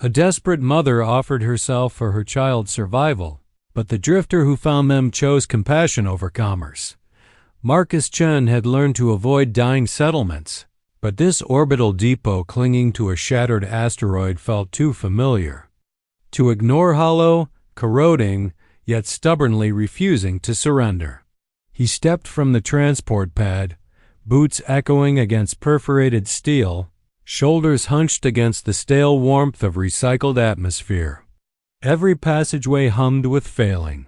A desperate mother offered herself for her child's survival, but the drifter who found them chose compassion over commerce. Marcus Chen had learned to avoid dying settlements, but this orbital depot clinging to a shattered asteroid felt too familiar. To ignore Hollow, corroding, yet stubbornly refusing to surrender. He stepped from the transport pad, boots echoing against perforated steel, shoulders hunched against the stale warmth of recycled atmosphere. Every passageway hummed with failing.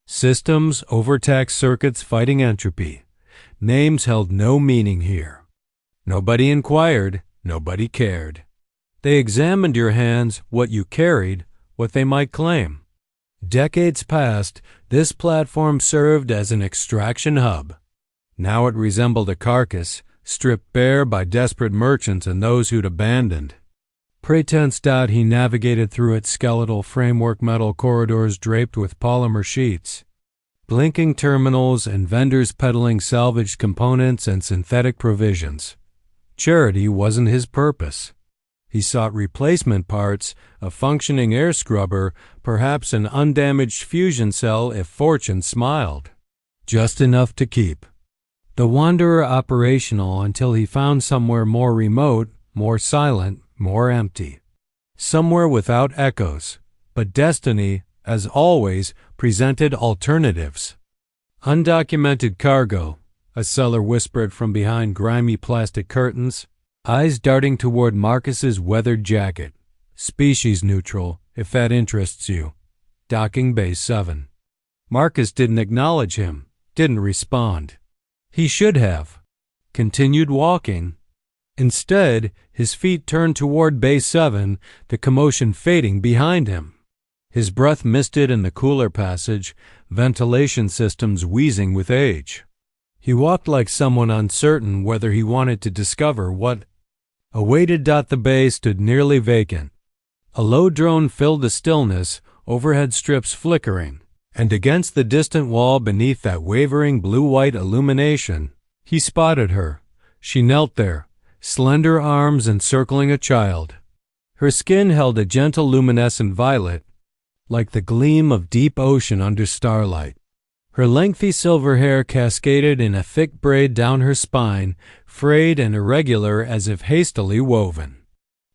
Systems, overtaxed circuits fighting entropy. Names held no meaning here. Nobody inquired, nobody cared. They examined your hands, what you carried, what they might claim. Decades past, this platform served as an extraction hub. Now it resembled a carcass, stripped bare by desperate merchants and those who'd abandoned. Pretensed out, he navigated through its skeletal framework metal corridors draped with polymer sheets. Blinking terminals and vendors peddling salvaged components and synthetic provisions. Charity wasn't his purpose. He sought replacement parts, a functioning air scrubber, perhaps an undamaged fusion cell if fortune smiled. Just enough to keep. The wanderer operational until he found somewhere more remote, more silent, more empty. Somewhere without echoes, but destiny, as always, presented alternatives. Undocumented cargo, a seller whispered from behind grimy plastic curtains, eyes darting toward Marcus's weathered jacket. Species neutral, if that interests you. Docking Bay 7. Marcus didn't acknowledge him, didn't respond. He should have. Continued walking. Instead, his feet turned toward Bay 7, the commotion fading behind him. His breath misted in the cooler passage, ventilation systems wheezing with age. He walked like someone uncertain whether he wanted to discover what awaited. The bay stood nearly vacant. A low drone filled the stillness, overhead strips flickering, and against the distant wall beneath that wavering blue-white illumination, he spotted her. She knelt there, slender arms encircling a child. Her skin held a gentle luminescent violet, like the gleam of deep ocean under starlight. Her lengthy silver hair cascaded in a thick braid down her spine, frayed and irregular as if hastily woven.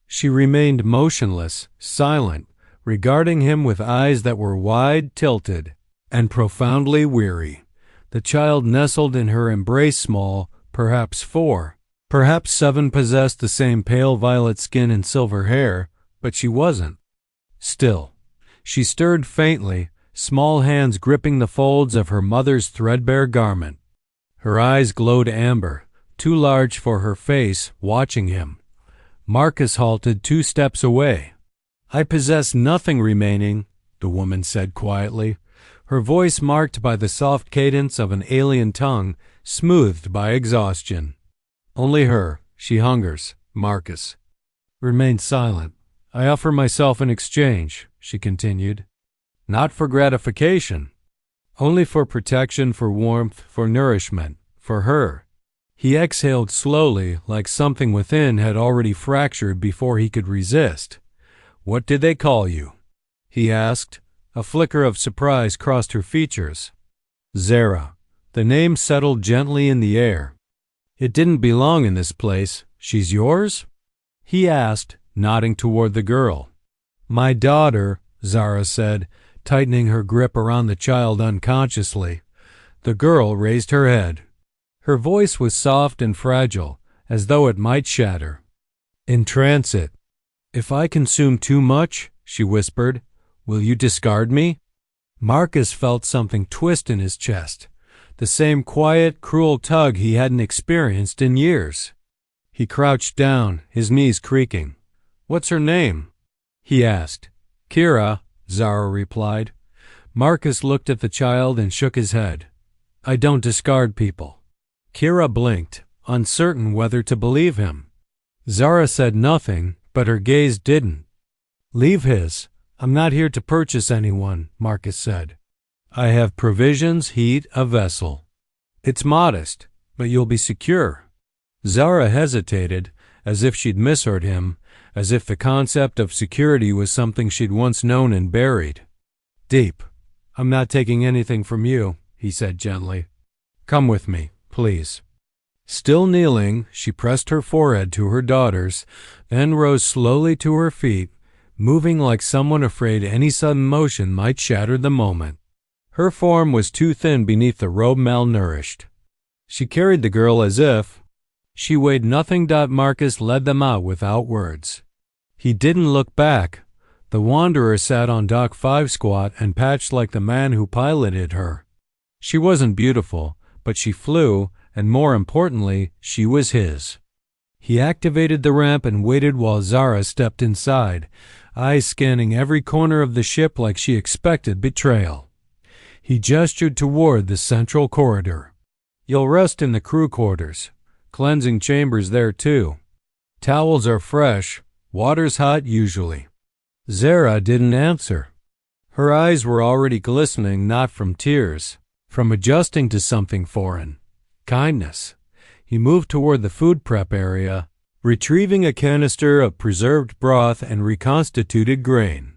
She remained motionless, silent, regarding him with eyes that were wide, tilted, and profoundly weary. The child nestled in her embrace, small, perhaps 4, perhaps 7, possessed the same pale violet skin and silver hair, but she wasn't. Still, she stirred faintly, small hands gripping the folds of her mother's threadbare garment. Her eyes glowed amber, too large for her face, watching him. Marcus halted 2 steps away. "I possess nothing remaining," the woman said quietly, her voice marked by the soft cadence of an alien tongue, smoothed by exhaustion. "Only her. She hungers, Marcus." Remain silent. "I offer myself in exchange," she continued. "Not for gratification. Only for protection, for warmth, for nourishment, for her." He exhaled slowly, like something within had already fractured before he could resist. "What did they call you?" he asked. A flicker of surprise crossed her features. "Zara." The name settled gently in the air. "It didn't belong in this place. She's yours?" he asked, nodding toward the girl. "My daughter," Zara said, tightening her grip around the child unconsciously. The girl raised her head. Her voice was soft and fragile, as though it might shatter. "In transit. If I consume too much," she whispered, "will you discard me?" Marcus felt something twist in his chest, the same quiet, cruel tug he hadn't experienced in years. He crouched down, his knees creaking. "What's her name?" he asked. "Kira," Zara replied. Marcus looked at the child and shook his head. "I don't discard people." Kira blinked, uncertain whether to believe him. Zara said nothing, but her gaze didn't. "Leave his. I'm not here to purchase anyone," Marcus said. "I have provisions, heat, a vessel. It's modest, but you'll be secure." Zara hesitated, as if she'd misheard him, as if the concept of security was something she'd once known and buried. "Deep, I'm not taking anything from you," he said gently. "Come with me, please." Still kneeling, she pressed her forehead to her daughter's, then rose slowly to her feet, moving like someone afraid any sudden motion might shatter the moment. Her form was too thin beneath the robe malnourished. She carried the girl as if she weighed nothing. Marcus led them out without words. He didn't look back. The wanderer sat on Dock 5 squat and patched like the man who piloted her. She wasn't beautiful, but she flew, and more importantly, she was his. He activated the ramp and waited while Zara stepped inside, eyes scanning every corner of the ship like she expected betrayal. He gestured toward the central corridor. "You'll rest in the crew quarters. Cleansing chambers there too. Towels are fresh, water's hot usually." Zara didn't answer. Her eyes were already glistening, not from tears, from adjusting to something foreign. Kindness. He moved toward the food prep area, retrieving a canister of preserved broth and reconstituted grain.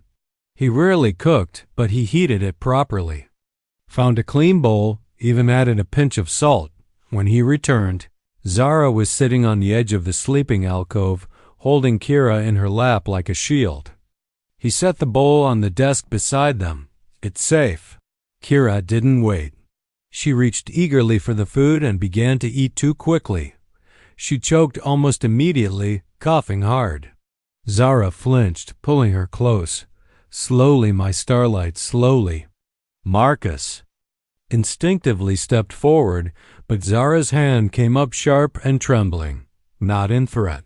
He rarely cooked, but he heated it properly. Found a clean bowl, even added a pinch of salt. When he returned, Zara was sitting on the edge of the sleeping alcove, holding Kira in her lap like a shield. He set the bowl on the desk beside them. "It's safe." Kira didn't wait. She reached eagerly for the food and began to eat too quickly. She choked almost immediately, coughing hard. Zara flinched, pulling her close. "Slowly, my starlight, slowly." Marcus instinctively stepped forward, but Zara's hand came up sharp and trembling, not in threat.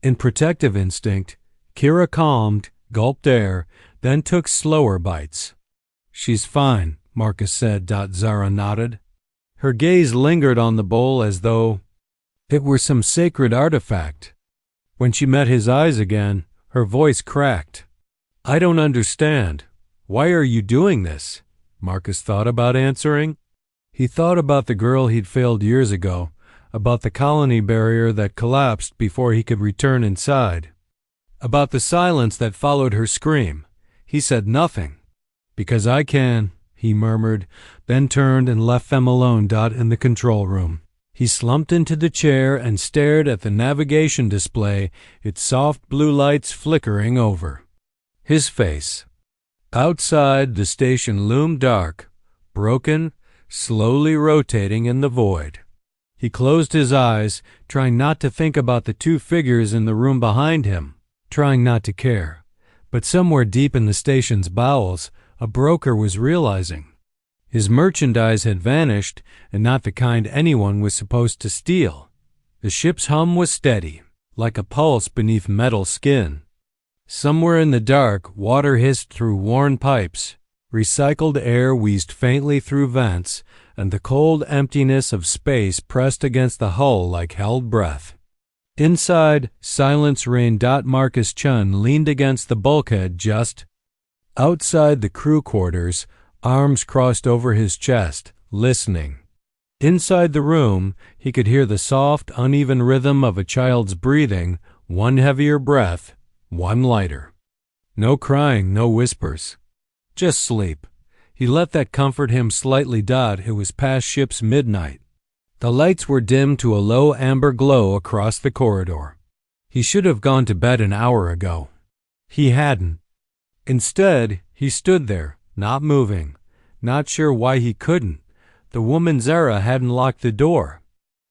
In protective instinct, Kira calmed, gulped air, then took slower bites. "She's fine," Marcus said. Zara nodded. Her gaze lingered on the bowl as though it were some sacred artifact. When she met his eyes again, her voice cracked. "I don't understand. Why are you doing this?" Marcus thought about answering. He thought about the girl he'd failed years ago, about the colony barrier that collapsed before he could return inside, about the silence that followed her scream. He said nothing. "Because I can," he murmured, then turned and left them alone. In the control room, he slumped into the chair and stared at the navigation display, its soft blue lights flickering over his face. Outside, the station loomed dark, broken, slowly rotating in the void. He closed his eyes, trying not to think about the two figures in the room behind him, trying not to care. But somewhere deep in the station's bowels, a broker was realizing. His merchandise had vanished, and not the kind anyone was supposed to steal. The ship's hum was steady, like a pulse beneath metal skin. Somewhere in the dark, water hissed through worn pipes. Recycled air wheezed faintly through vents, and the cold emptiness of space pressed against the hull like held breath. Inside, silence reigned. Marcus Chun leaned against the bulkhead just outside the crew quarters, arms crossed over his chest, listening. Inside the room, he could hear the soft, uneven rhythm of a child's breathing, one heavier breath, one lighter. No crying, no whispers. Just sleep. He let that comfort him slightly. It was past ship's midnight. The lights were dimmed to a low amber glow across the corridor. He should have gone to bed an hour ago. He hadn't. Instead, he stood there, not moving, not sure why he couldn't. The woman Zara hadn't locked the door.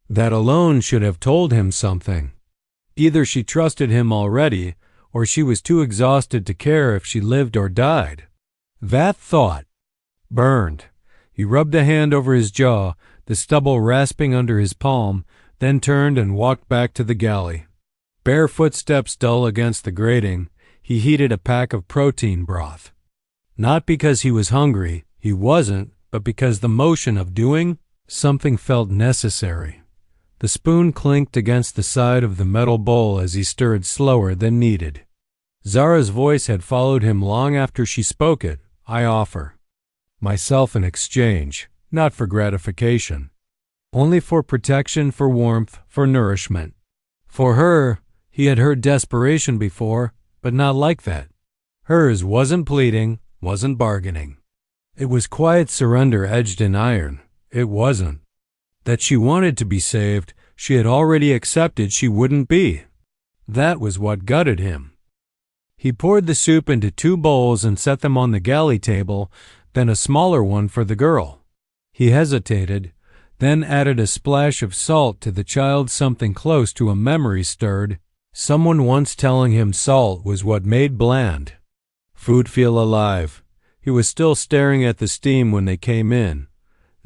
That alone should have told him something. Either she trusted him already, or she was too exhausted to care if she lived or died. That thought burned. He rubbed a hand over his jaw, the stubble rasping under his palm, then turned and walked back to the galley. Bare footsteps dull against the grating, he heated a pack of protein broth. Not because he was hungry, he wasn't, but because the motion of doing something felt necessary. The spoon clinked against the side of the metal bowl as he stirred slower than needed. Zara's voice had followed him long after she spoke it. "I offer myself in exchange, not for gratification. Only for protection, for warmth, for nourishment. For her, He had heard desperation before, but not like that. Hers wasn't pleading, wasn't bargaining. It was quiet surrender edged in iron. It wasn't. That she wanted to be saved, she had already accepted she wouldn't be. That was what gutted him. He poured the soup into 2 bowls and set them on the galley table, then a smaller one for the girl. He hesitated, then added a splash of salt to the child. Something close to a memory stirred, someone once telling him salt was what made bland food feel alive. He was still staring at the steam when they came in.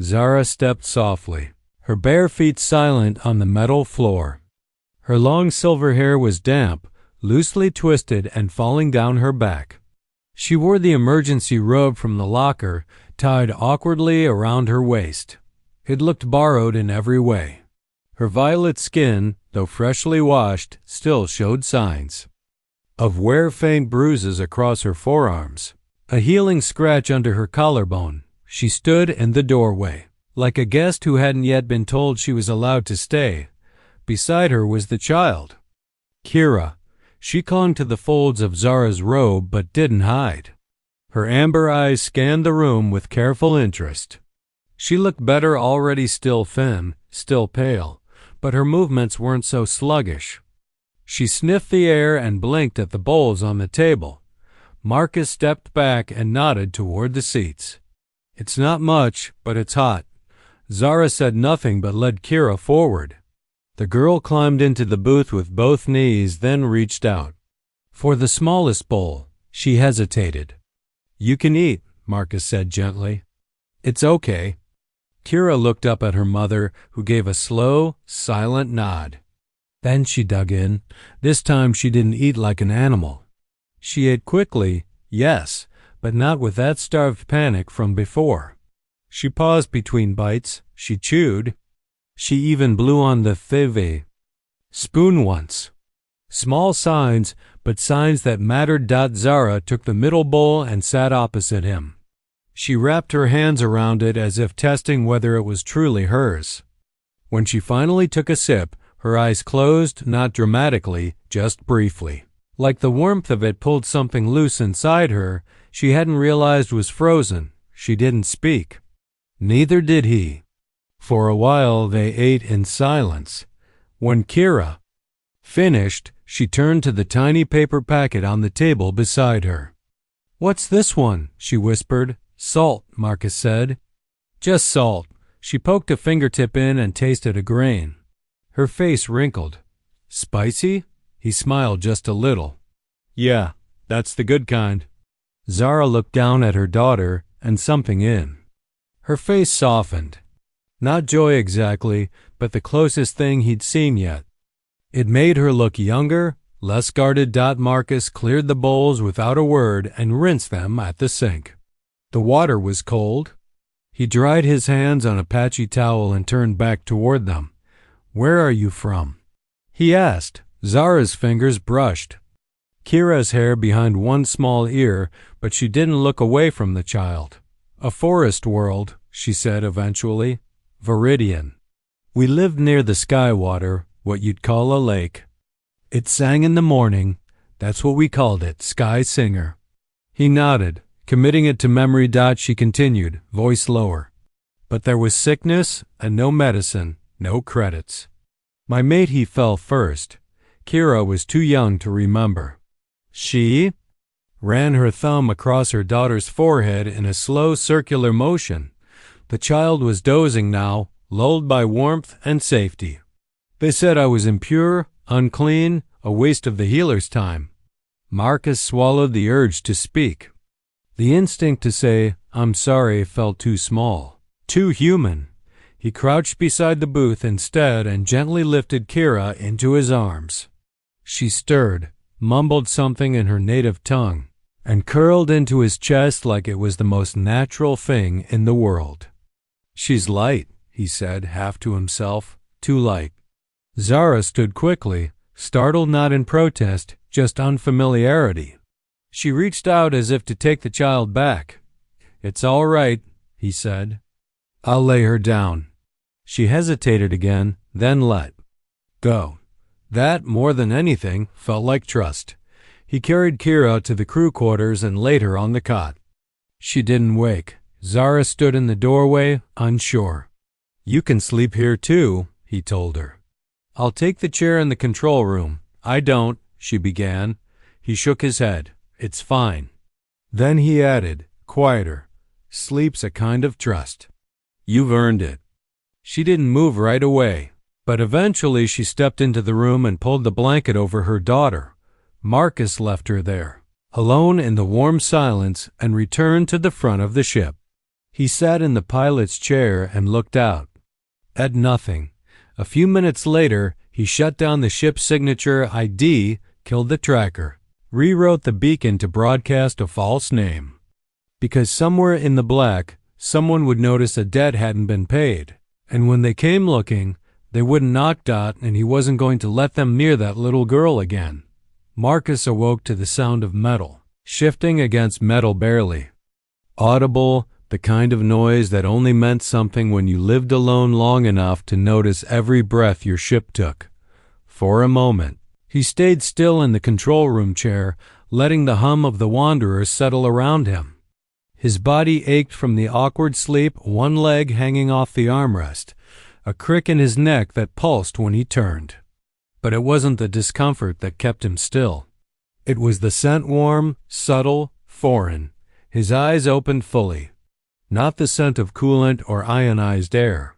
Zara stepped softly, her bare feet silent on the metal floor. Her long silver hair was damp, loosely twisted and falling down her back. She wore the emergency robe from the locker, tied awkwardly around her waist. It looked borrowed in every way. Her violet skin, though freshly washed, still showed signs of wear, faint bruises across her forearms, a healing scratch under her collarbone. She stood in the doorway, like a guest who hadn't yet been told she was allowed to stay. Beside her was the child, Kira. She clung to the folds of Zara's robe but didn't hide. Her amber eyes scanned the room with careful interest. She looked better already, still thin, still pale, but her movements weren't so sluggish. She sniffed the air and blinked at the bowls on the table. Marcus stepped back and nodded toward the seats. "It's not much, but it's hot." Zara said nothing but led Kira forward. The girl climbed into the booth with both knees, then reached out for the smallest bowl. She hesitated. "You can eat," Marcus said gently. "It's okay." Kira looked up at her mother, who gave a slow, silent nod. Then she dug in. This time she didn't eat like an animal. She ate quickly, yes, but not with that starved panic from before. She paused between bites. She chewed. She even blew on the POV spoon once. Small signs, but signs that mattered. Zara took the middle bowl and sat opposite him. She wrapped her hands around it as if testing whether it was truly hers. When she finally took a sip, her eyes closed, not dramatically, just briefly. Like the warmth of it pulled something loose inside her she hadn't realized was frozen. She didn't speak. Neither did he. For a while they ate in silence. When Kira finished, she turned to the tiny paper packet on the table beside her. "What's this one?" she whispered. "Salt," Marcus said. "Just salt." She poked a fingertip in and tasted a grain. Her face wrinkled. "Spicy?" He smiled just a little. "Yeah, that's the good kind." Zara looked down at her daughter and something in her face softened. Not joy exactly, but the closest thing he'd seen yet. It made her look younger, less guarded. Marcus cleared the bowls without a word and rinsed them at the sink. The water was cold. He dried his hands on a patchy towel and turned back toward them. "Where are you from?" he asked. Zara's fingers brushed Kira's hair behind one small ear, but she didn't look away from the child. "A forest world," she said eventually. "Viridian. We lived near the sky water, what you'd call a lake. It sang in the morning. That's what we called it, Sky Singer." He nodded, committing it to memory. She continued, voice lower. "But there was sickness and no medicine, no credits. My mate, he fell first. Kira was too young to remember." She ran her thumb across her daughter's forehead in a slow circular motion. The child was dozing now, lulled by warmth and safety. "They said I was impure, unclean, a waste of the healer's time." Marcus swallowed the urge to speak. The instinct to say, "I'm sorry," felt too small, too human. He crouched beside the booth instead and gently lifted Kira into his arms. She stirred, mumbled something in her native tongue, and curled into his chest like it was the most natural thing in the world. "She's light," he said, half to himself. "Too light." Zara stood quickly, startled not in protest, just unfamiliarity. She reached out as if to take the child back. "It's all right," he said. "I'll lay her down." She hesitated again, then let go. That, more than anything, felt like trust. He carried Kira to the crew quarters and laid her on the cot. She didn't wake. Zara stood in the doorway, unsure. "You can sleep here too," he told her. "I'll take the chair in the control room." "I don't," she began. He shook his head. "It's fine." Then he added, quieter, "Sleep's a kind of trust. You've earned it." She didn't move right away, but eventually she stepped into the room and pulled the blanket over her daughter. Marcus left her there, alone in the warm silence, and returned to the front of the ship. He sat in the pilot's chair and looked out. At nothing. A few minutes later, he shut down the ship's signature ID, killed the tracker, rewrote the beacon to broadcast a false name. Because somewhere in the black, someone would notice a debt hadn't been paid, and when they came looking, they wouldn't knock Dot, and he wasn't going to let them near that little girl again. Marcus awoke to the sound of metal, shifting against metal barely. Audible, the kind of noise that only meant something when you lived alone long enough to notice every breath your ship took. For a moment, he stayed still in the control room chair, letting the hum of the Wanderer settle around him. His body ached from the awkward sleep, one leg hanging off the armrest, a crick in his neck that pulsed when he turned. But it wasn't the discomfort that kept him still. It was the scent, warm, subtle, foreign. His eyes opened fully. Not the scent of coolant or ionized air.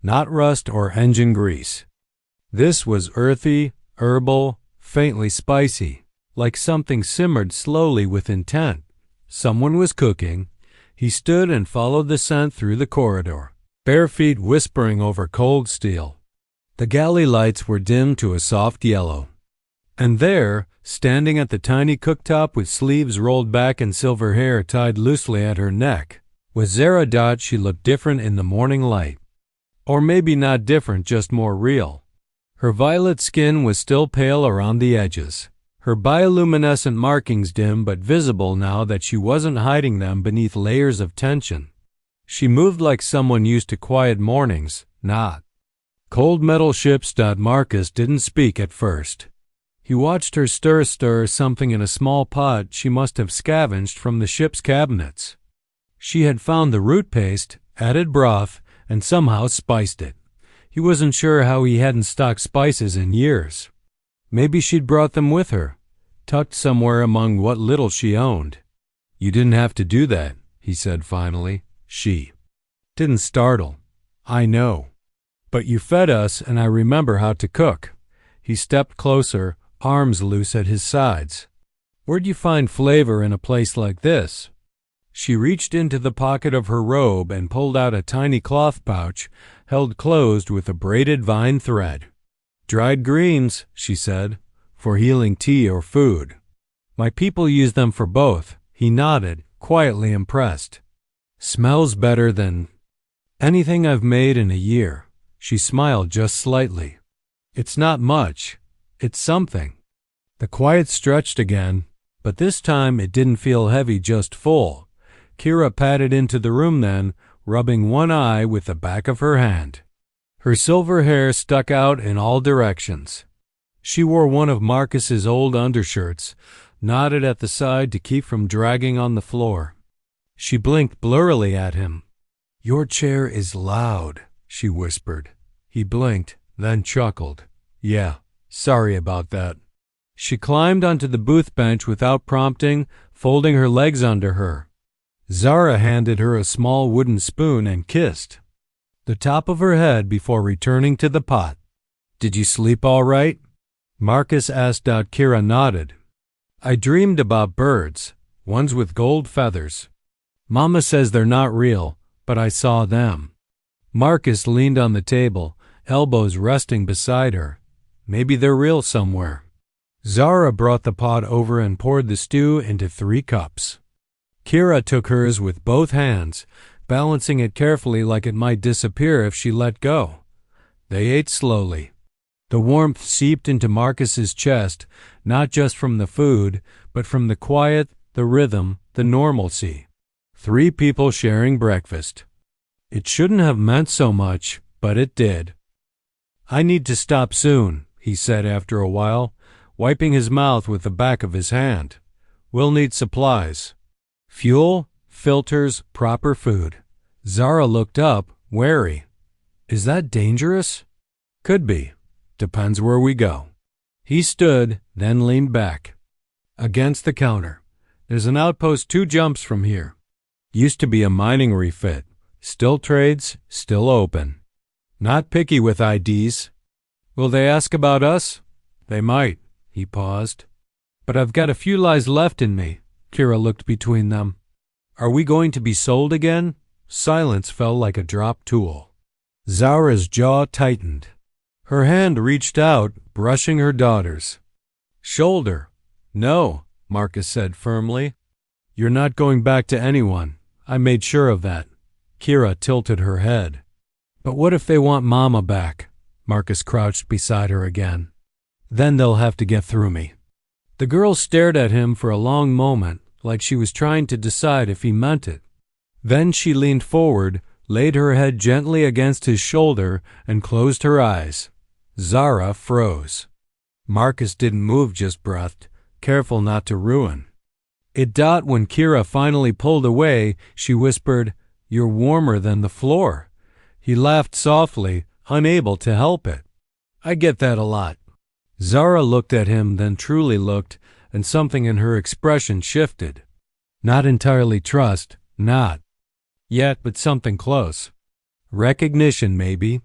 Not rust or engine grease. This was earthy, herbal, faintly spicy, like something simmered slowly with intent. Someone was cooking. He stood and followed the scent through the corridor, bare feet whispering over cold steel. The galley lights were dimmed to a soft yellow. And there, standing at the tiny cooktop with sleeves rolled back and silver hair tied loosely at her neck, was Zara Dot. She looked different in the morning light. Or maybe not different, just more real. Her violet skin was still pale around the edges, her bioluminescent markings dim but visible now that she wasn't hiding them beneath layers of tension. She moved like someone used to quiet mornings, not. Cold metal ships. Marcus didn't speak at first. He watched her stir something in a small pot she must have scavenged from the ship's cabinets. She had found the root paste, added broth, and somehow spiced it. He wasn't sure how he hadn't stocked spices in years. Maybe she'd brought them with her, tucked somewhere among what little she owned. "You didn't have to do that," he said finally. She didn't startle. "I know. But you fed us, and I remember how to cook." He stepped closer, arms loose at his sides. "Where'd you find flavor in a place like this?" She reached into the pocket of her robe and pulled out a tiny cloth pouch held closed with a braided vine thread. "Dried greens," she said, "for healing tea or food." "My people use them for both." He nodded, quietly impressed. "Smells better than anything I've made in a year." She smiled just slightly. "It's not much. It's something." The quiet stretched again, but this time it didn't feel heavy, just full. Kira padded into the room then, rubbing one eye with the back of her hand. Her silver hair stuck out in all directions. She wore one of Marcus's old undershirts, knotted at the side to keep from dragging on the floor. She blinked blurrily at him. "Your chair is loud," she whispered. He blinked, then chuckled. "Yeah, sorry about that." She climbed onto the booth bench without prompting, folding her legs under her. Zara handed her a small wooden spoon and kissed the top of her head before returning to the pot. "Did you sleep all right?" Marcus asked out. Kira nodded. "I dreamed about birds, ones with gold feathers. Mama says they're not real, but I saw them." Marcus leaned on the table, elbows resting beside her. "Maybe they're real somewhere." Zara brought the pot over and poured the stew into 3 cups. Kira took hers with both hands, balancing it carefully like it might disappear if she let go. They ate slowly. The warmth seeped into Marcus's chest, not just from the food, but from the quiet, the rhythm, the normalcy. 3 people sharing breakfast. It shouldn't have meant so much, but it did. "I need to stop soon," he said after a while, wiping his mouth with the back of his hand. We'll need supplies. Fuel, filters, proper food. Zara looked up, wary. Is that dangerous? Could be. Depends where we go. He stood, then leaned back. Against the counter. There's an outpost 2 jumps from here. Used to be a mining refit. Still trades, still open. Not picky with IDs. Will they ask about us? They might. He paused. But I've got a few lies left in me. Kira looked between them. Are we going to be sold again? Silence fell like a dropped tool. Zara's jaw tightened. Her hand reached out, brushing her daughter's shoulder. No, Marcus said firmly. You're not going back to anyone. I made sure of that. Kira tilted her head. But what if they want Mama back? Marcus crouched beside her again. Then they'll have to get through me. The girl stared at him for a long moment, like she was trying to decide if he meant it. Then she leaned forward, laid her head gently against his shoulder, and closed her eyes. Zara froze. Marcus didn't move, just breathed, careful not to ruin. When Kira finally pulled away, she whispered, You're warmer than the floor. He laughed softly, unable to help it. I get that a lot. Zara looked at him, then truly looked, and something in her expression shifted. Not entirely trust, not yet, but something close. Recognition, maybe.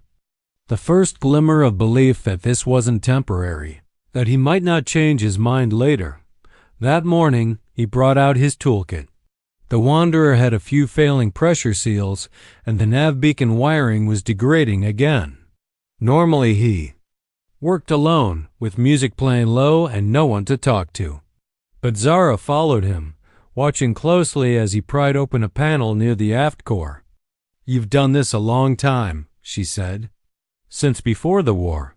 The first glimmer of belief that this wasn't temporary, that he might not change his mind later. That morning, he brought out his toolkit. The Wanderer had a few failing pressure seals, and the nav beacon wiring was degrading again. Normally he worked alone, with music playing low and no one to talk to. But Zara followed him, watching closely as he pried open a panel near the aft core. You've done this a long time, she said. Since before the war.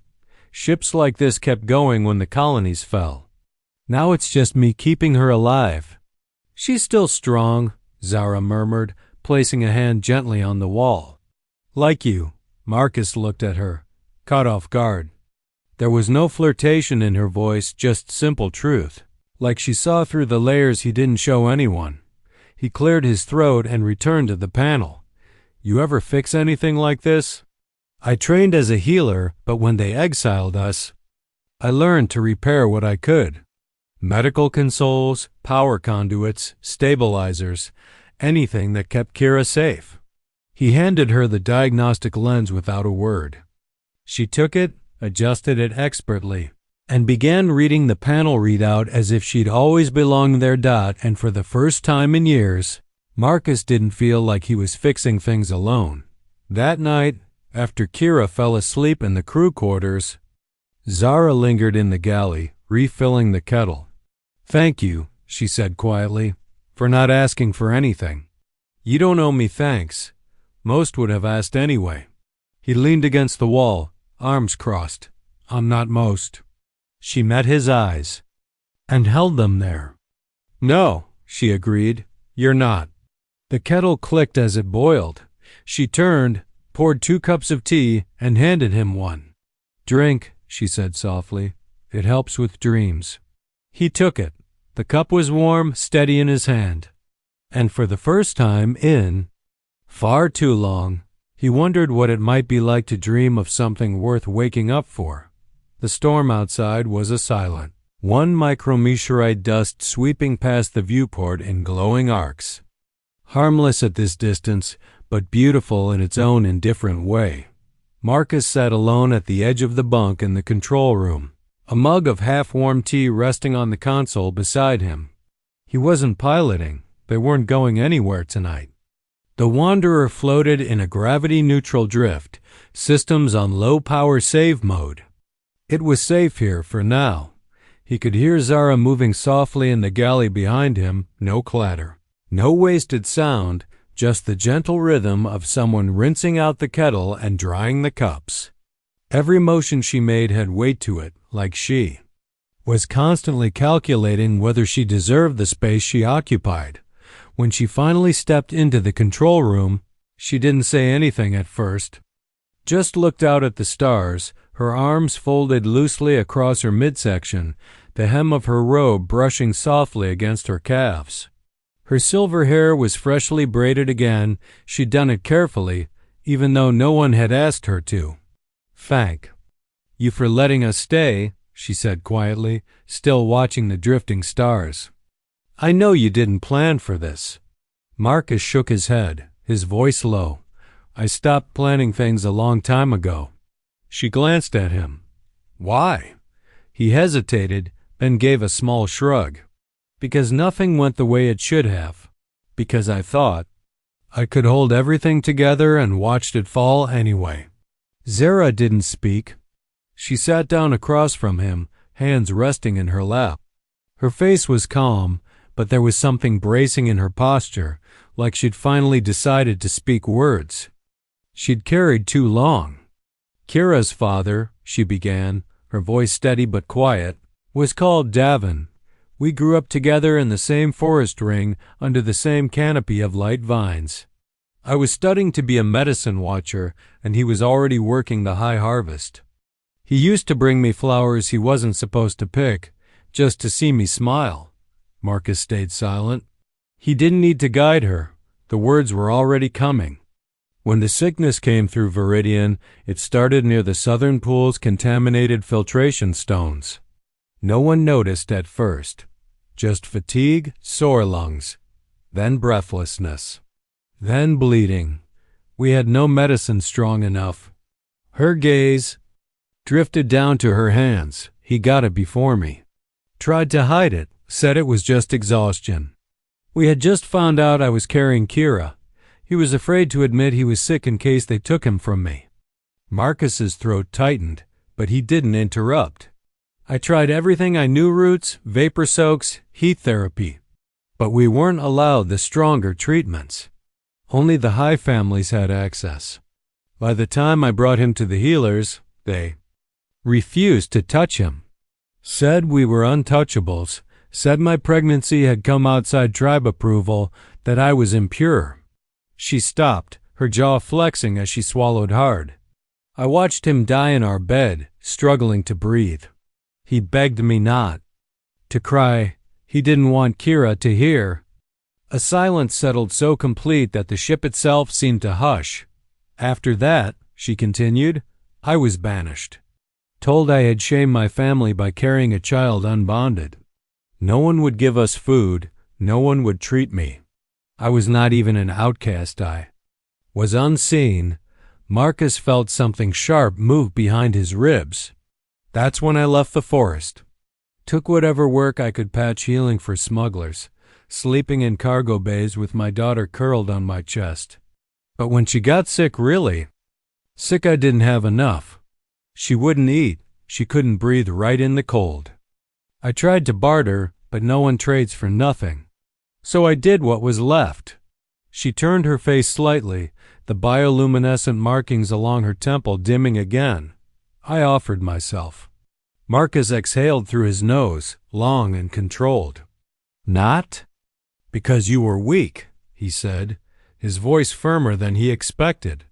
Ships like this kept going when the colonies fell. Now it's just me keeping her alive. She's still strong, Zara murmured, placing a hand gently on the wall. Like you. Marcus looked at her, caught off guard. There was no flirtation in her voice, just simple truth, like she saw through the layers he didn't show anyone. He cleared his throat and returned to the panel. You ever fix anything like this? I trained as a healer, but when they exiled us, I learned to repair what I could. Medical consoles, power conduits, stabilizers, anything that kept Kira safe. He handed her the diagnostic lens without a word. She took it, adjusted it expertly, and began reading the panel readout as if she'd always belonged there. And for the first time in years, Marcus didn't feel like he was fixing things alone. That night, after Kira fell asleep in the crew quarters, Zara lingered in the galley, refilling the kettle. Thank you, she said quietly, for not asking for anything. You don't owe me thanks. Most would have asked anyway. He leaned against the wall, arms crossed. I'm not most. She met his eyes and held them there. No, she agreed, you're not. The kettle clicked as it boiled. She turned, poured 2 cups of tea, and handed him one. Drink, she said softly. It helps with dreams. He took it. The cup was warm, steady in his hand. And for the first time in far too long, he wondered what it might be like to dream of something worth waking up for. The storm outside was a silent, 1 micrometeorite dust sweeping past the viewport in glowing arcs. Harmless at this distance, but beautiful in its own indifferent way. Marcus sat alone at the edge of the bunk in the control room, a mug of half-warm tea resting on the console beside him. He wasn't piloting. They weren't going anywhere tonight. The Wanderer floated in a gravity-neutral drift, systems on low-power save mode. It was safe here for now. He could hear Zara moving softly in the galley behind him, no clatter. No wasted sound, just the gentle rhythm of someone rinsing out the kettle and drying the cups. Every motion she made had weight to it, like she was constantly calculating whether she deserved the space she occupied. When she finally stepped into the control room, she didn't say anything at first, just looked out at the stars, her arms folded loosely across her midsection, the hem of her robe brushing softly against her calves. Her silver hair was freshly braided again. She'd done it carefully, even though no one had asked her to. "Thank you for letting us stay," she said quietly, still watching the drifting stars. "I know you didn't plan for this." Marcus shook his head, his voice low. "I stopped planning things a long time ago." She glanced at him. "Why?" He hesitated, then gave a small shrug. "Because nothing went the way it should have. Because I thought I could hold everything together and watched it fall anyway." Zara didn't speak. She sat down across from him, hands resting in her lap. Her face was calm, but there was something bracing in her posture, like she'd finally decided to speak words. She'd carried too long. "Kira's father," she began, her voice steady but quiet, "was called Davin. We grew up together in the same forest ring under the same canopy of light vines. I was studying to be a medicine watcher, and he was already working the high harvest. He used to bring me flowers he wasn't supposed to pick, just to see me smile." Marcus stayed silent. He didn't need to guide her. The words were already coming. "When the sickness came through Viridian, it started near the southern pool's contaminated filtration stones. No one noticed at first. Just fatigue, sore lungs, then breathlessness, then bleeding. We had no medicine strong enough." Her gaze drifted down to her hands. "He got it before me. Tried to hide it, said it was just exhaustion. We had just found out I was carrying Kira. He was afraid to admit he was sick in case they took him from me." Marcus's throat tightened, but he didn't interrupt. "I tried everything I knew, roots, vapor soaks, heat therapy. But we weren't allowed the stronger treatments. Only the high families had access. By the time I brought him to the healers, they refused to touch him. Said we were untouchables, said my pregnancy had come outside tribe approval, that I was impure." She stopped, her jaw flexing as she swallowed hard. "I watched him die in our bed, struggling to breathe. He begged me not to cry. He didn't want Kira to hear." A silence settled so complete that the ship itself seemed to hush. "After that," she continued, "I was banished. Told I had shamed my family by carrying a child unbonded. No one would give us food, no one would treat me. I was not even an outcast. I was unseen." Marcus felt something sharp move behind his ribs. "That's when I left the forest. Took whatever work I could patch healing for smugglers, sleeping in cargo bays with my daughter curled on my chest. But when she got sick, really sick, I didn't have enough. She wouldn't eat, she couldn't breathe right in the cold. I tried to barter, but no one trades for nothing. So I did what was left." She turned her face slightly, the bioluminescent markings along her temple dimming again. "I offered myself." Marcus exhaled through his nose, long and controlled. "Not because you were weak," he said, his voice firmer than he expected.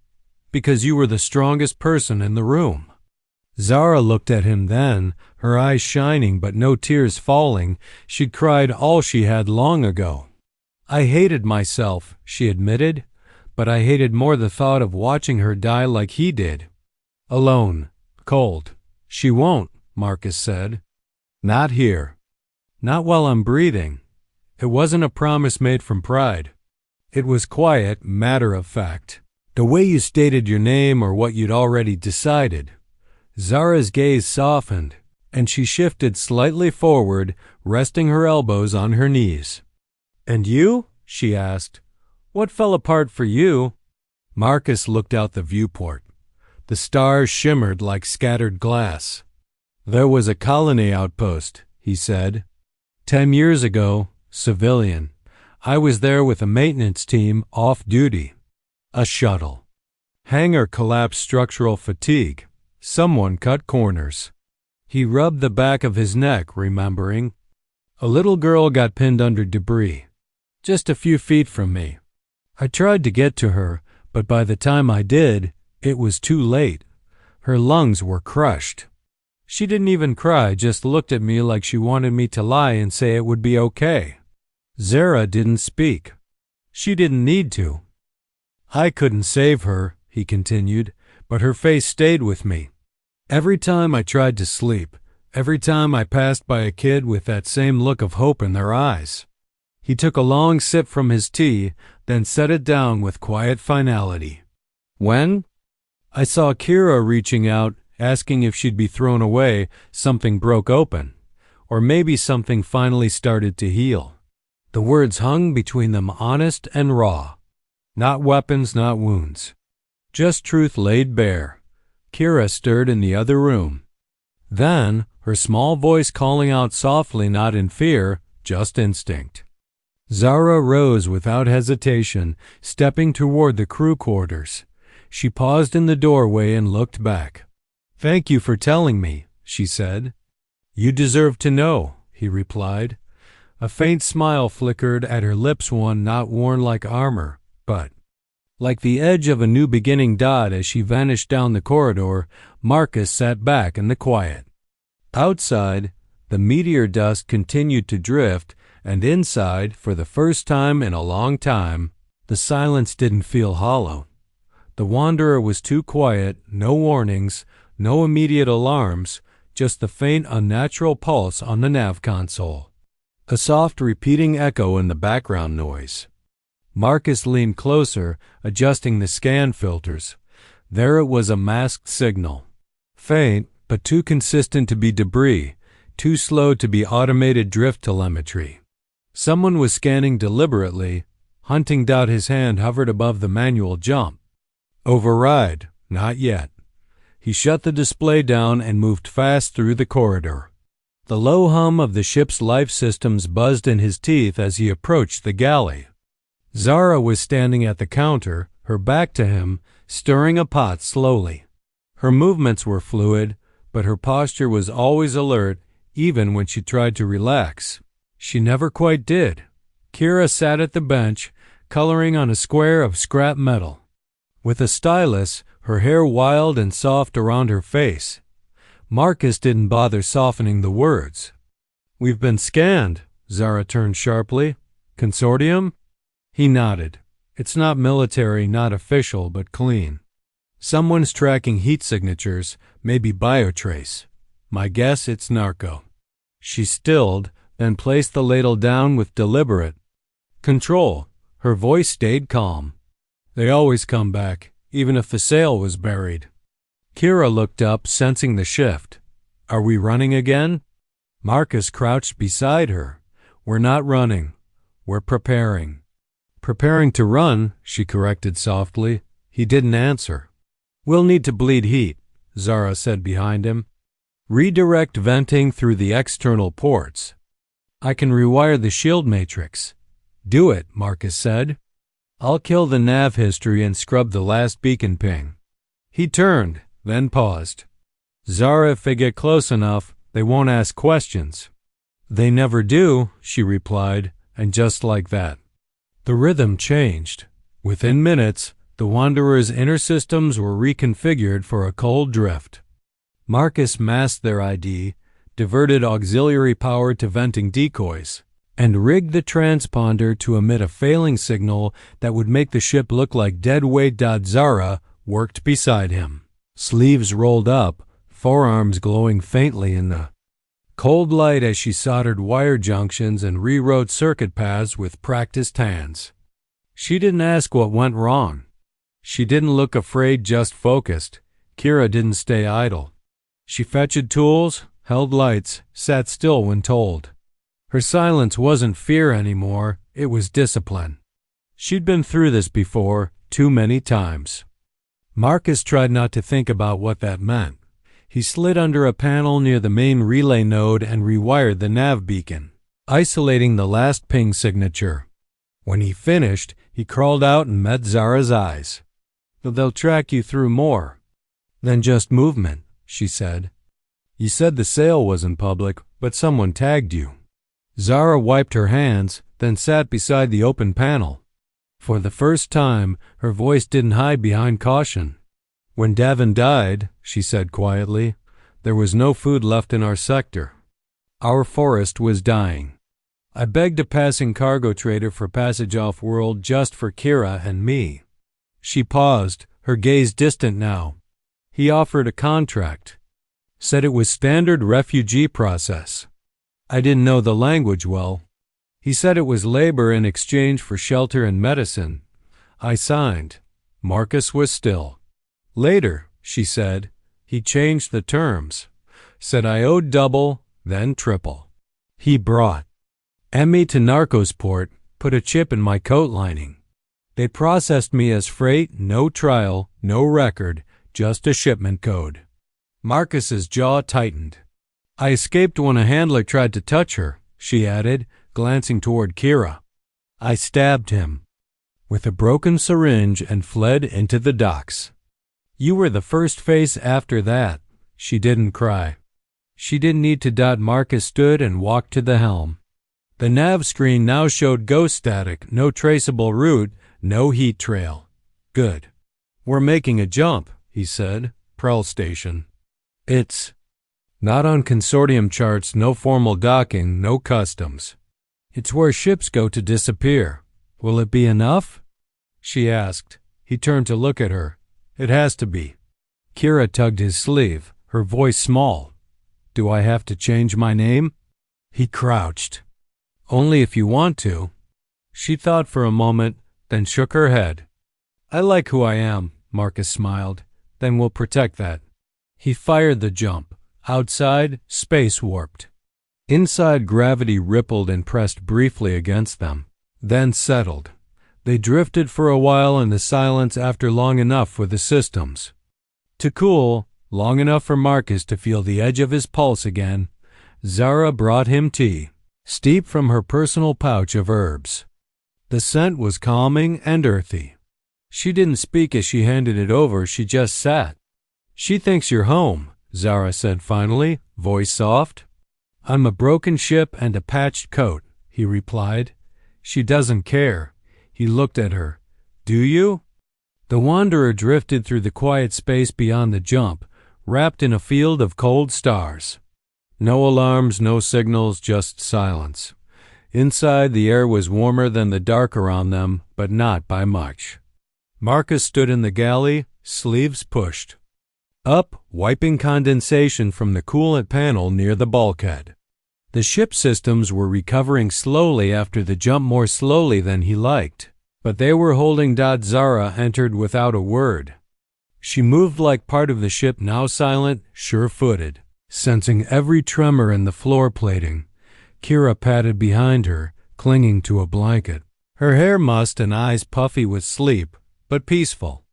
"Because you were the strongest person in the room." Zara looked at him then, her eyes shining but no tears falling. She'd cried all she had long ago. "I hated myself," she admitted, "but I hated more the thought of watching her die like he did. Alone, cold." "She won't," Marcus said. "Not here. Not while I'm breathing." It wasn't a promise made from pride. It was quiet, matter of fact. The way you stated your name or what you'd already decided. Zara's gaze softened, and she shifted slightly forward, resting her elbows on her knees. "And you?" she asked. "What fell apart for you?" Marcus looked out the viewport. The stars shimmered like scattered glass. "There was a colony outpost," he said. 10 years ago, civilian. I was there with a maintenance team off duty. A shuttle. Hangar collapsed, structural fatigue. Someone cut corners." He rubbed the back of his neck, remembering. "A little girl got pinned under debris, just a few feet from me. I tried to get to her, but by the time I did, it was too late. Her lungs were crushed. She didn't even cry, just looked at me like she wanted me to lie and say it would be okay. Zara didn't speak. She didn't need to. I couldn't save her, he continued, but her face stayed with me. Every time I tried to sleep, every time I passed by a kid with that same look of hope in their eyes. He took a long sip from his tea, then set it down with quiet finality. When I saw Kira reaching out, asking if she'd be thrown away, something broke open, or maybe something finally started to heal. The words hung between them, honest and raw. Not weapons, not wounds. Just truth laid bare. Kira stirred in the other room. Then, her small voice calling out softly, not in fear, just instinct. Zara rose without hesitation, stepping toward the crew quarters. She paused in the doorway and looked back. "Thank you for telling me," she said. "You deserve to know," he replied. A faint smile flickered at her lips, one not worn like armor, but like the edge of a new beginning dot. As she vanished down the corridor, Marcus sat back in the quiet. Outside, the meteor dust continued to drift, and inside, for the first time in a long time, the silence didn't feel hollow. The Wanderer was too quiet, no warnings, no immediate alarms, just the faint, unnatural pulse on the nav console. A soft repeating echo in the background noise. Marcus leaned closer, adjusting the scan filters. There it was, a masked signal. Faint, but too consistent to be debris, too slow to be automated drift telemetry. Someone was scanning deliberately. Hunting. His hand hovered above the manual jump. Override, not yet. He shut the display down and moved fast through the corridor. The low hum of the ship's life systems buzzed in his teeth as he approached the galley. Zara was standing at the counter, her back to him, stirring a pot slowly. Her movements were fluid, but her posture was always alert, even when she tried to relax. She never quite did. Kira sat at the bench, coloring on a square of scrap metal. With a stylus, her hair wild and soft around her face. Marcus didn't bother softening the words. "We've been scanned," Zara turned sharply. "Consortium?" He nodded. "It's not military, not official, but clean. Someone's tracking heat signatures, maybe biotrace. My guess, it's narco." She stilled, then placed the ladle down with deliberate control. Her voice stayed calm. "They always come back, even if the sail was buried." Kira looked up, sensing the shift. "Are we running again?" Marcus crouched beside her. "We're not running. We're preparing." "Preparing to run," she corrected softly. He didn't answer. "We'll need to bleed heat," Zara said behind him. "Redirect venting through the external ports. I can rewire the shield matrix." "Do it," Marcus said. "I'll kill the nav history and scrub the last beacon ping." He turned, then paused. "Zara, if they get close enough, they won't ask questions." "They never do," she replied, and just like that, the rhythm changed. Within minutes, the Wanderer's inner systems were reconfigured for a cold drift. Marcus masked their ID, diverted auxiliary power to venting decoys, and rigged the transponder to emit a failing signal that would make the ship look like dead weight. Zara worked beside him, sleeves rolled up, forearms glowing faintly in the cold light as she soldered wire junctions and rewrote circuit paths with practiced hands. She didn't ask what went wrong. She didn't look afraid, just focused. Kira didn't stay idle. She fetched tools, held lights, sat still when told. Her silence wasn't fear anymore, it was discipline. She'd been through this before, too many times. Marcus tried not to think about what that meant. He slid under a panel near the main relay node and rewired the nav beacon, isolating the last ping signature. When he finished, he crawled out and met Zara's eyes. "They'll track you through more than just movement," she said. "You said the sail wasn't public, but someone tagged you." Zara wiped her hands, then sat beside the open panel. For the first time, her voice didn't hide behind caution. When Davin died, she said quietly, there was no food left in our sector. Our forest was dying. I begged a passing cargo trader for passage off-world just for Kira and me. She paused, her gaze distant now. He offered a contract. Said it was standard refugee process. I didn't know the language well. He said it was labor in exchange for shelter and medicine. I signed. Marcus was still. Later, she said, he changed the terms. Said I owed double, then triple. He brought me to Narcosport, put a chip in my coat lining. They processed me as freight, no trial, no record, just a shipment code. Marcus's jaw tightened. I escaped when a handler tried to touch her, she added, glancing toward Kira. I stabbed him with a broken syringe and fled into the docks. You were the first face after that. She didn't cry. She didn't need to. Marcus stood and walked to the helm. The nav screen now showed ghost static, no traceable route, no heat trail. Good. We're making a jump, he said. Prel station. It's not on consortium charts, no formal docking, no customs. It's where ships go to disappear. Will it be enough? She asked. He turned to look at her. It has to be. Kira tugged his sleeve, her voice small. Do I have to change my name? He crouched. Only if you want to. She thought for a moment, then shook her head. I like who I am, Marcus smiled. Then we'll protect that. He fired the jump. Outside, space warped. Inside, gravity rippled and pressed briefly against them, then settled. They drifted for a while in the silence after long enough for the systems to cool, long enough for Marcus to feel the edge of his pulse again. Zara brought him tea, steeped from her personal pouch of herbs. The scent was calming and earthy. She didn't speak as she handed it over, she just sat. She thinks you're home, Zara said finally, voice soft. I'm a broken ship and a patched coat, he replied. She doesn't care. He looked at her. Do you? The wanderer drifted through the quiet space beyond the jump, wrapped in a field of cold stars. No alarms, no signals, just silence. Inside, the air was warmer than the dark around them, but not by much. Marcus stood in the galley, sleeves pushed. Up, wiping condensation from the coolant panel near the bulkhead. The ship systems were recovering slowly after the jump, more slowly than he liked, but they were holding. Zara entered without a word. She moved like part of the ship, now silent, sure-footed, sensing every tremor in the floor plating. Kira padded behind her, clinging to a blanket, her hair mussed and eyes puffy with sleep, but peaceful.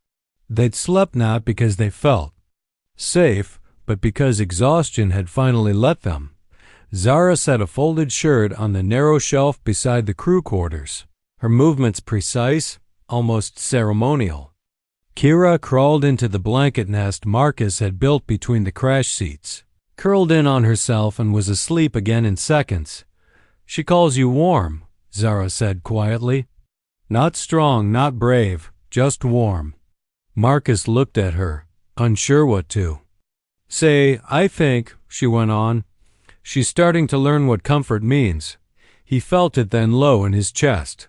They'd slept not because they felt safe, but because exhaustion had finally let them. Zara set a folded shirt on the narrow shelf beside the crew quarters, her movements precise, almost ceremonial. Kira crawled into the blanket nest Marcus had built between the crash seats, curled in on herself, and was asleep again in seconds. She calls you warm, Zara said quietly. Not strong, not brave, just warm. Marcus looked at her, unsure what to say. I think, she went on, she's starting to learn what comfort means. He felt it then low in his chest.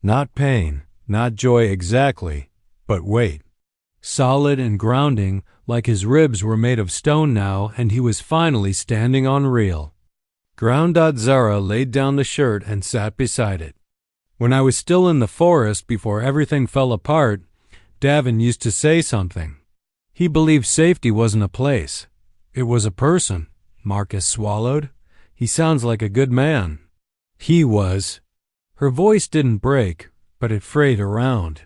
Not pain, not joy exactly, but weight. Solid and grounding, like his ribs were made of stone now, and he was finally standing on real ground. Zara laid down the shirt and sat beside it. When I was still in the forest before everything fell apart, Davin used to say something. He believed safety wasn't a place. It was a person. Marcus swallowed. He sounds like a good man. He was. Her voice didn't break, but it frayed around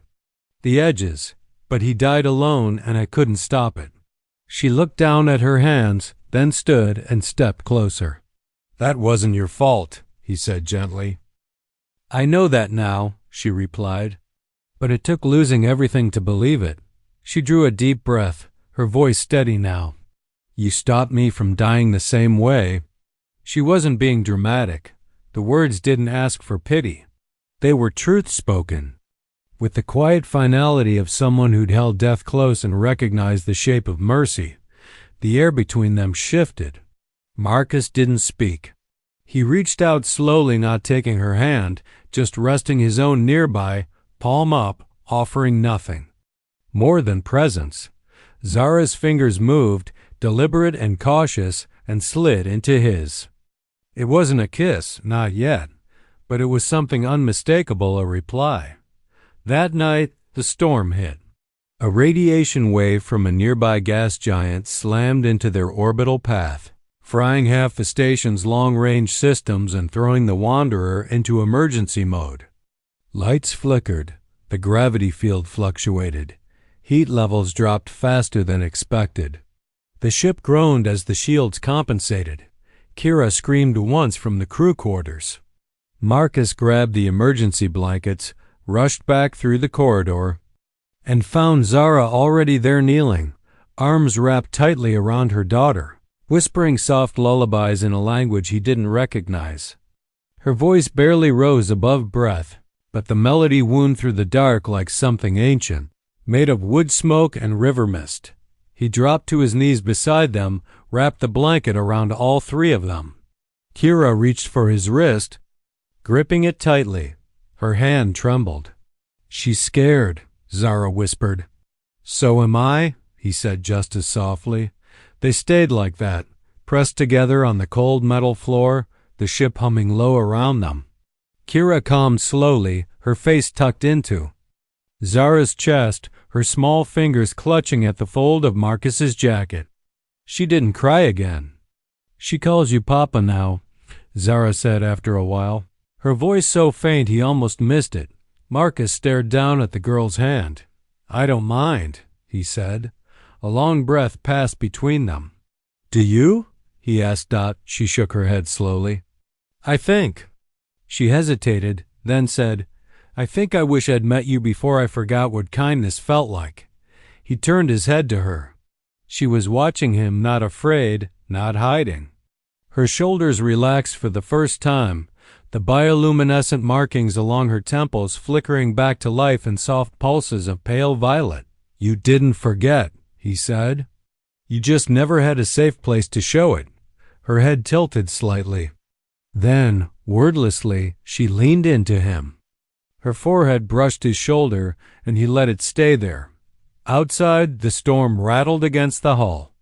the edges. But he died alone, and I couldn't stop it. She looked down at her hands, then stood and stepped closer. That wasn't your fault, he said gently. I know that now, she replied. But it took losing everything to believe it. She drew a deep breath, her voice steady now. You stopped me from dying the same way. She wasn't being dramatic. The words didn't ask for pity. They were truth spoken. With the quiet finality of someone who'd held death close and recognized the shape of mercy, the air between them shifted. Marcus didn't speak. He reached out slowly, not taking her hand, just resting his own nearby, palm up, offering nothing more than presence. Zara's fingers moved, deliberate and cautious, and slid into his. It wasn't a kiss, not yet, but it was something unmistakable, a reply. That night, the storm hit. A radiation wave from a nearby gas giant slammed into their orbital path, frying half the station's long-range systems and throwing the Wanderer into emergency mode. Lights flickered, the gravity field fluctuated. Heat levels dropped faster than expected. The ship groaned as the shields compensated. Kira screamed once from the crew quarters. Marcus grabbed the emergency blankets, rushed back through the corridor, and found Zara already there kneeling, arms wrapped tightly around her daughter, whispering soft lullabies in a language he didn't recognize. Her voice barely rose above breath, but the melody wound through the dark like something ancient, made of wood smoke and river mist. He dropped to his knees beside them, wrapped the blanket around all three of them. Kira reached for his wrist, gripping it tightly. Her hand trembled. "She's scared," Zara whispered. "So am I," he said just as softly. They stayed like that, pressed together on the cold metal floor, the ship humming low around them. Kira calmed slowly, her face tucked into Zara's chest, her small fingers clutching at the fold of Marcus's jacket. She didn't cry again. "She calls you Papa now," Zara said after a while, her voice so faint he almost missed it. Marcus stared down at the girl's hand. "I don't mind," he said. A long breath passed between them. "Do you?" he asked Dot. She shook her head slowly. "I think." She hesitated, then said, "I think I wish I'd met you before I forgot what kindness felt like." He turned his head to her. She was watching him, not afraid, not hiding. Her shoulders relaxed for the first time, the bioluminescent markings along her temples flickering back to life in soft pulses of pale violet. "You didn't forget," he said. "You just never had a safe place to show it." Her head tilted slightly. Then, wordlessly, she leaned into him. Her forehead brushed his shoulder, and he let it stay there. Outside, the storm rattled against the hull.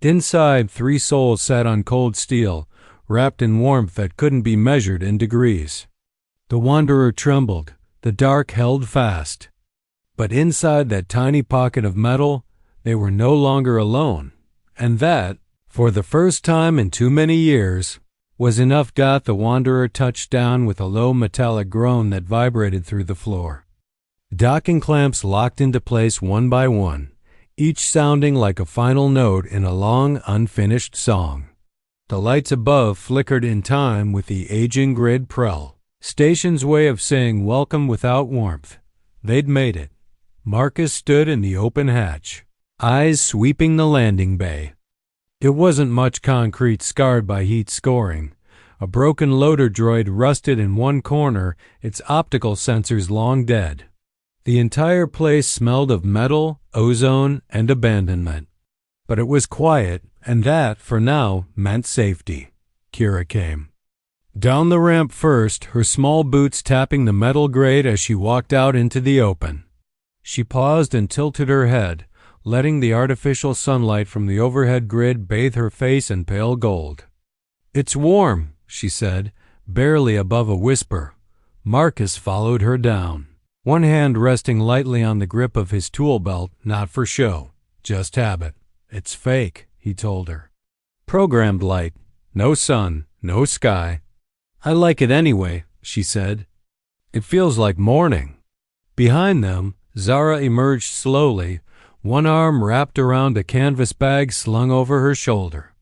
Inside, three souls sat on cold steel, wrapped in warmth that couldn't be measured in degrees. The Wanderer trembled. The dark held fast. But inside that tiny pocket of metal, they were no longer alone. And that, for the first time in too many years, was enough. The Wanderer touched down with a low metallic groan that vibrated through the floor. Docking clamps locked into place one by one, each sounding like a final note in a long, unfinished song. The lights above flickered in time with the aging grid prel, station's way of saying welcome without warmth. They'd made it. Marcus stood in the open hatch, eyes sweeping the landing bay. It wasn't much concrete, scarred by heat scoring. A broken loader droid rusted in one corner, its optical sensors long dead. The entire place smelled of metal, ozone, and abandonment. But it was quiet, and that, for now, meant safety. Kira came down the ramp first, her small boots tapping the metal grate as she walked out into the open. She paused and tilted her head, letting the artificial sunlight from the overhead grid bathe her face in pale gold. "It's warm," she said, barely above a whisper. Marcus followed her down, one hand resting lightly on the grip of his tool belt, not for show, just habit. "It's fake," he told her. "Programmed light. No sun, no sky." "I like it anyway," she said. "It feels like morning." Behind them, Zara emerged slowly, one arm wrapped around a canvas bag slung over her shoulder.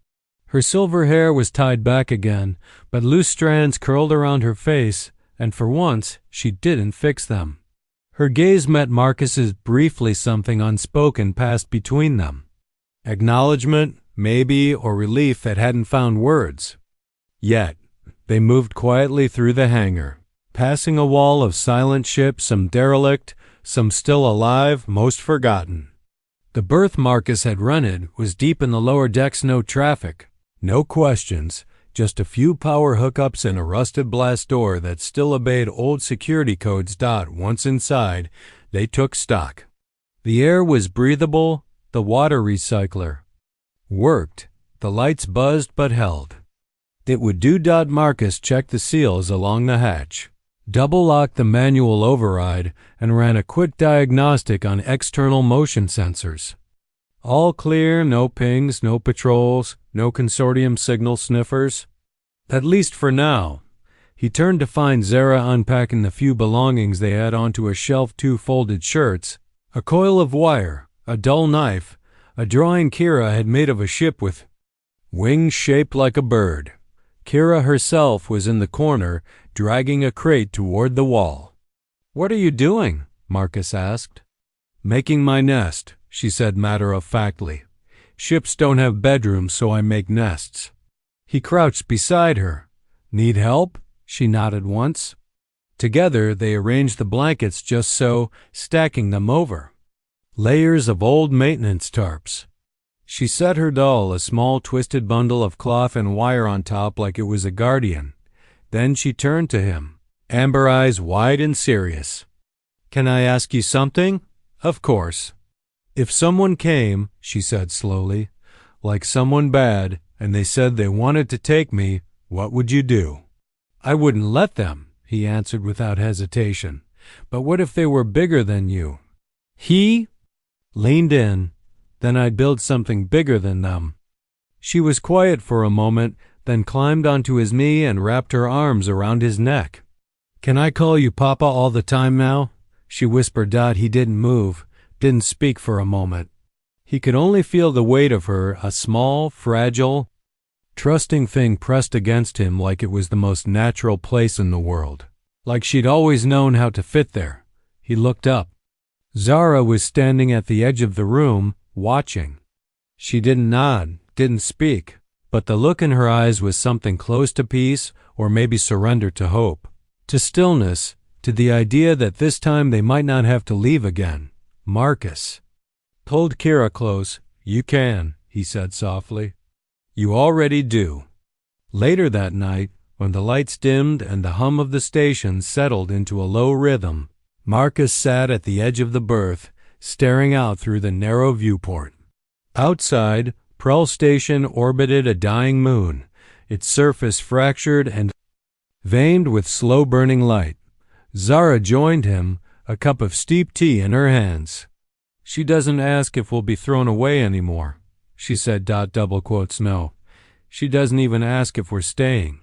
Her silver hair was tied back again, but loose strands curled around her face, and for once she didn't fix them. Her gaze met Marcus's briefly. Something unspoken passed between them. Acknowledgement, maybe, or relief that hadn't found words. Yet, they moved quietly through the hangar, passing a wall of silent ships, some derelict, some still alive, most forgotten. The berth Marcus had rented was deep in the lower decks, no traffic, no questions, just a few power hookups and a rusted blast door that still obeyed old security codes. Once inside, they took stock. The air was breathable, the water recycler worked, the lights buzzed but held. It would do. Marcus checked the seals along the hatch, double-locked the manual override, and ran a quick diagnostic on external motion sensors. All clear, no pings, no patrols, no consortium signal sniffers. At least for now. He turned to find Zara unpacking the few belongings they had onto a shelf, 2 folded shirts, a coil of wire, a dull knife, a drawing Kira had made of a ship with wings shaped like a bird. Kira herself was in the corner, dragging a crate toward the wall. "What are you doing?" Marcus asked. "Making my nest," she said matter-of-factly. "Ships don't have bedrooms, so I make nests." He crouched beside her. "Need help?" She nodded once. Together they arranged the blankets just so, stacking them over. Layers of old maintenance tarps. She set her doll, a small twisted bundle of cloth and wire, on top like it was a guardian. Then she turned to him, amber eyes wide and serious. "Can I ask you something?" "Of course." "If someone came," she said slowly, "like someone bad, and they said they wanted to take me, what would you do?" "I wouldn't let them," he answered without hesitation. "But what if they were bigger than you?" He leaned in. "Then I'd build something bigger than them." She was quiet for a moment, then climbed onto his knee and wrapped her arms around his neck. "Can I call you Papa all the time now?" she whispered. He didn't move, didn't speak for a moment. He could only feel the weight of her, a small, fragile, trusting thing pressed against him like it was the most natural place in the world, like she'd always known how to fit there. He looked up. Zara was standing at the edge of the room, watching. She didn't nod, didn't speak, but the look in her eyes was something close to peace, or maybe surrender to hope, to stillness, to the idea that this time they might not have to leave again. Marcus pulled Kira close. "You can," he said softly. "You already do." Later that night, when the lights dimmed and the hum of the station settled into a low rhythm, Marcus sat at the edge of the berth, staring out through the narrow viewport. Outside, Pearl Station orbited a dying moon, its surface fractured and veined with slow-burning light. Zara joined him, a cup of steep tea in her hands. "She doesn't ask if we'll be thrown away anymore," she said. No. "She doesn't even ask if we're staying.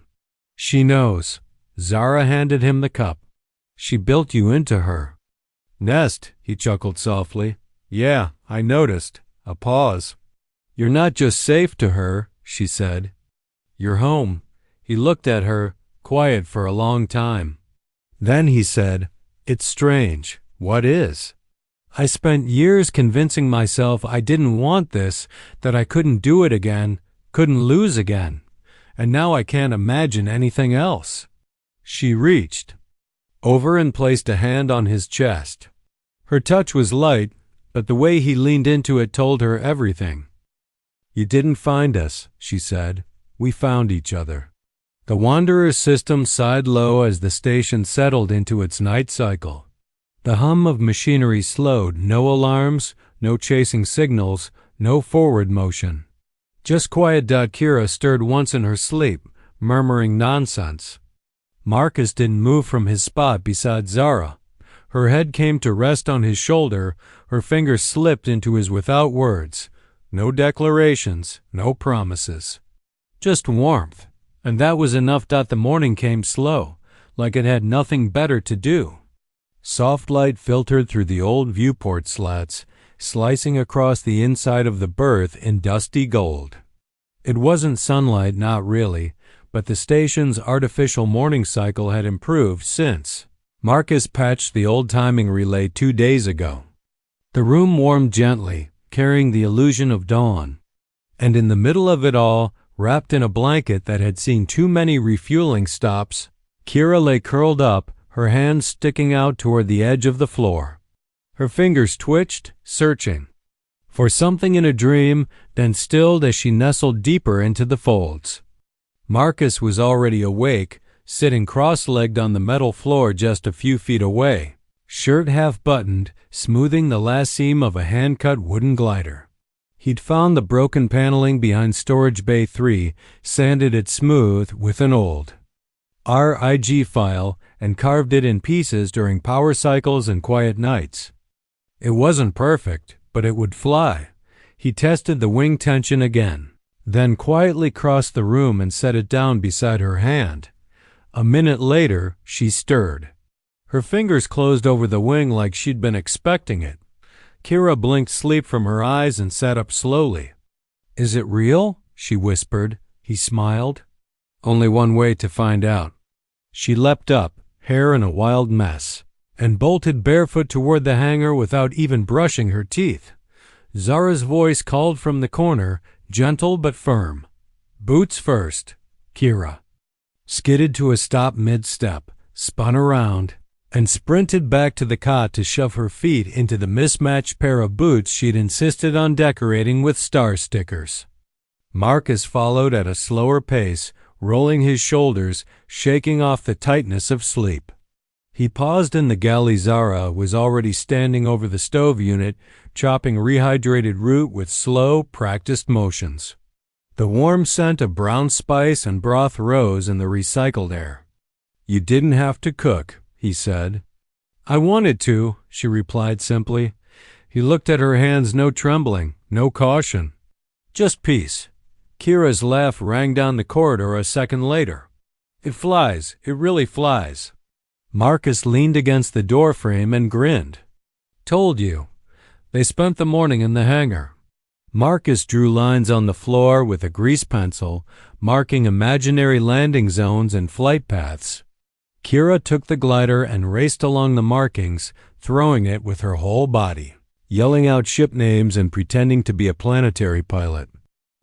She knows." Zara handed him the cup. "She built you into her." "Nest," he chuckled softly. "Yeah, I noticed." A pause. "You're not just safe to her," she said. "You're home." He looked at her, quiet for a long time. Then he said, "It's strange." "What is?" "I spent years convincing myself I didn't want this, that I couldn't do it again, couldn't lose again. And now I can't imagine anything else." She reached over and placed a hand on his chest. Her touch was light, but the way he leaned into it told her everything. "You didn't find us," she said. "We found each other." The Wanderer's system sighed low as the station settled into its night cycle. The hum of machinery slowed, no alarms, no chasing signals, no forward motion. Just quiet. Kira stirred once in her sleep, murmuring nonsense. Marcus didn't move from his spot beside Zara. Her head came to rest on his shoulder, her fingers slipped into his without words. No declarations, no promises. Just warmth. And that was enough. The morning came slow, like it had nothing better to do. Soft light filtered through the old viewport slats, slicing across the inside of the berth in dusty gold. It wasn't sunlight, not really, but the station's artificial morning cycle had improved since Marcus patched the old timing relay 2 days ago. The room warmed gently, carrying the illusion of dawn. And in the middle of it all, wrapped in a blanket that had seen too many refueling stops, Kira lay curled up, her hands sticking out toward the edge of the floor. Her fingers twitched, searching for something in a dream, then stilled as she nestled deeper into the folds. Marcus was already awake, sitting cross-legged on the metal floor just a few feet away, shirt half-buttoned, smoothing the last seam of a hand-cut wooden glider. He'd found the broken paneling behind Storage Bay 3, sanded it smooth with an old RIG file, and carved it in pieces during power cycles and quiet nights. It wasn't perfect, but it would fly. He tested the wing tension again, then quietly crossed the room and set it down beside her hand. A minute later, she stirred. Her fingers closed over the wing like she'd been expecting it. Kira blinked sleep from her eyes and sat up slowly. "Is it real?" she whispered. He smiled. "Only one way to find out." She leapt up, hair in a wild mess, and bolted barefoot toward the hangar without even brushing her teeth. Zara's voice called from the corner, gentle but firm. "Boots first, Kira." Skidded to a stop mid-step, spun around, and sprinted back to the cot to shove her feet into the mismatched pair of boots she'd insisted on decorating with star stickers. Marcus followed at a slower pace, rolling his shoulders, shaking off the tightness of sleep. He paused in the galley. Zara was already standing over the stove unit, chopping rehydrated root with slow, practiced motions. The warm scent of brown spice and broth rose in the recycled air. "You didn't have to cook," he said. "I wanted to," she replied simply. He looked at her hands, no trembling, no caution. "Just peace." Kira's laugh rang down the corridor a second later. "It flies, it really flies." Marcus leaned against the doorframe and grinned. "Told you. They spent the morning in the hangar." Marcus drew lines on the floor with a grease pencil, marking imaginary landing zones and flight paths. Kira took the glider and raced along the markings, throwing it with her whole body, yelling out ship names and pretending to be a planetary pilot.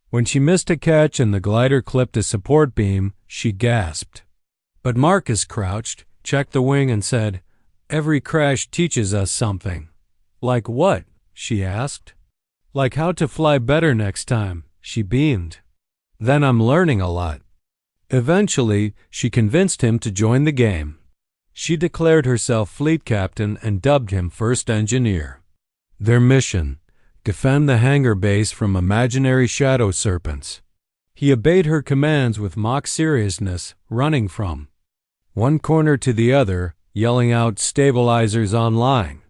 When she missed a catch and the glider clipped a support beam, she gasped. But Marcus crouched, checked the wing, and said, "Every crash teaches us something." "Like what?" she asked. "Like how to fly better next time," she beamed. "Then I'm learning a lot." Eventually, she convinced him to join the game. She declared herself fleet captain and dubbed him first engineer. Their mission: defend the hangar base from imaginary shadow serpents. He obeyed her commands with mock seriousness, running from one corner to the other, yelling out "stabilizers online"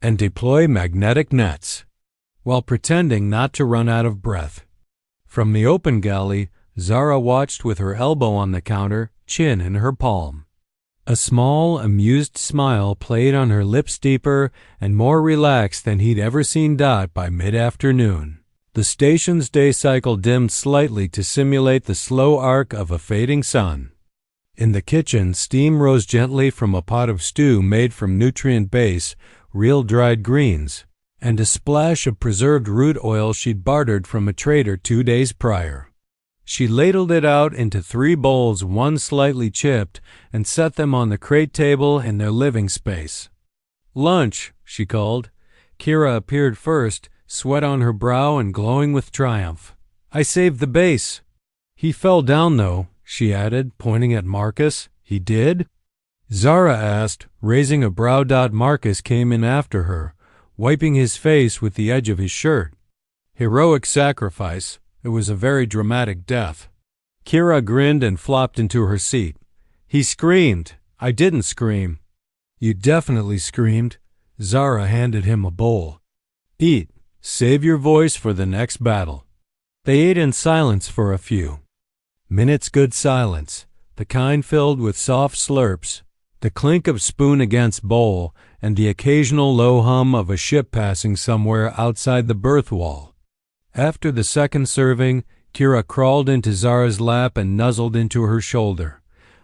and "deploy magnetic nets," while pretending not to run out of breath. From the open galley, Zara watched with her elbow on the counter, chin in her palm. A small, amused smile played on her lips, deeper and more relaxed than he'd ever seen Dot by mid-afternoon. The station's day cycle dimmed slightly to simulate the slow arc of a fading sun. In the kitchen, steam rose gently from a pot of stew made from nutrient base, real dried greens, and a splash of preserved root oil she'd bartered from a trader 2 days prior. She ladled it out into 3 bowls, one slightly chipped, and set them on the crate table in their living space. "Lunch," she called. Kira appeared first, sweat on her brow and glowing with triumph. "I saved the base." "He fell down, though," she added, pointing at Marcus. "He did?" Zara asked, raising a brow. Marcus came in after her, wiping his face with the edge of his shirt. "Heroic sacrifice. It was a very dramatic death." Kira grinned and flopped into her seat. "He screamed. I didn't scream." "You definitely screamed." Zara handed him a bowl. "Eat. Save your voice for the next battle." They ate in silence for a few minutes. Good silence, the kind filled with soft slurps, the clink of spoon against bowl, and the occasional low hum of a ship passing somewhere outside the berth wall. After the second serving, Kira crawled into Zara's lap and nuzzled into her shoulder.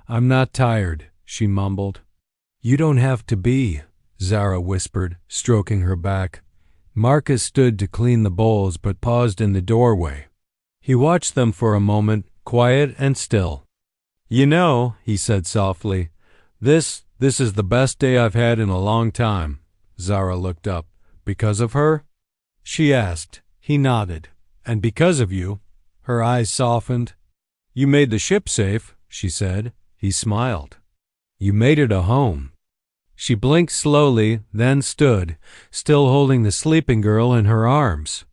"I'm not tired," she mumbled. "You don't have to be," Zara whispered, stroking her back. Marcus stood to clean the bowls but paused in the doorway. He watched them for a moment, quiet and still. "You know," he said softly, this This is the best day I've had in a long time. Zara looked up. Because of her? She asked. He nodded. And because of you? Her eyes softened. You made the ship safe, she said. He smiled. You made it a home. She blinked slowly, then stood, still holding the sleeping girl in her arms.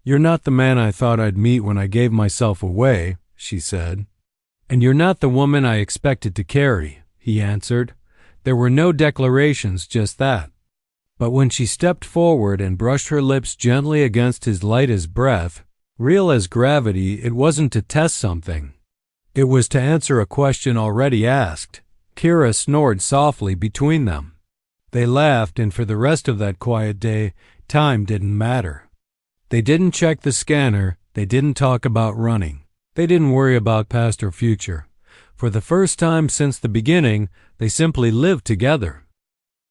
You're not the man I thought I'd meet when I gave myself away, she said. And you're not the woman I expected to carry, he answered. There were no declarations, just that. But when she stepped forward and brushed her lips gently against his light as breath, real as gravity, it wasn't to test something. It was to answer a question already asked. Kira snored softly between them. They laughed, and for the rest of that quiet day, time didn't matter. They didn't check the scanner, they didn't talk about running. They didn't worry about past or future. For the first time since the beginning, they simply lived together.